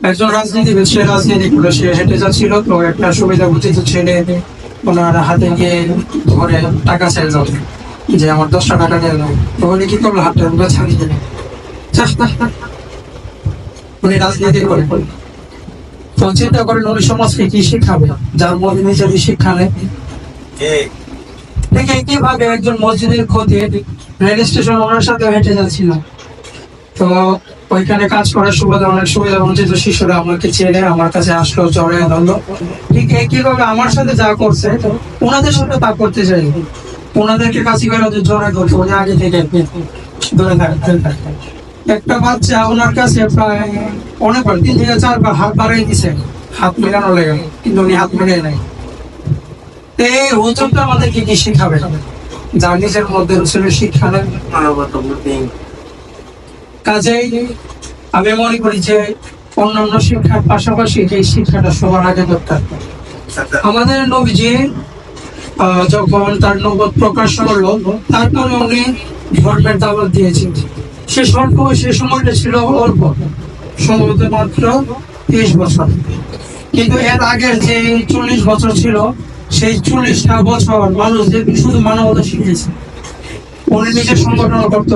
একজন রাজনীতিবিদ, সে রাজনীতি করে সে হেঁটে যাচ্ছিল, তো একটা সুবিধা বুঝিত ছেলে ওনার হাতে গিয়ে ধরে টাকা চাইল যে আমার 10 টাকা নিয়ে নাও। তো উনি কি করলো, হাতটা উঠে ছাড়িয়ে দিলেন। উনি রাজনীতি করে। তো চিন্তা করেন উনি সমাজকে কি শিখাবে, যার মধ্যে নিজের শিক্ষা নেই। ঠিক কিভাবে একজন মসজিদের খতিব রেল স্টেশন ওনার সাথে হেঁটে যাচ্ছিল, তো ওইখানে কাজ করার সুবিধা, অনেক সুবিধা বঞ্চিত শিশুরা আমাকে চেনে, আমার কাছে আসলো, জড়িয়ে ধরলো। ঠিক একইভাবে আমার সাথে যা করছে ওনাদের সাথে তা করতে চাই। ওনাদেরকে কাছে করে ওদের জড়ায় ধরতো, উনি আগে থেকে ধরে থাকতেন। একটা বাচ্চা ওনার কাছে প্রায় অনেকবার 3 থেকে 4 বার হাত বাড়িয়ে দিছে, হাত মেলানো লেগে, কিন্তু উনি হাত মেলে নাই। এই হুজুরটা আমাদেরকে কি শিখাবে, যার নিজের মধ্যে রসুলের শিক্ষা নেই। কাজেই আমি মনে করি যে অন্যান্য শিক্ষার পাশাপাশি এই শিক্ষাটা সবার আগে দরকার। আমাদের নবীজি যখন তার নবুয়ত প্রকাশ হলো, তারপরে উনি ধর্মের দাওয়াত দিয়েছেন। সে সময়টা ছিল অল্প, সম্ভবত মাত্র 30 বছর। কিন্তু এর আগের যে 40 বছর ছিল, সেই 40টা বছর মানুষদের শুধু মানবতা শিখিয়েছে। উনি নিজের সংগঠন করতো।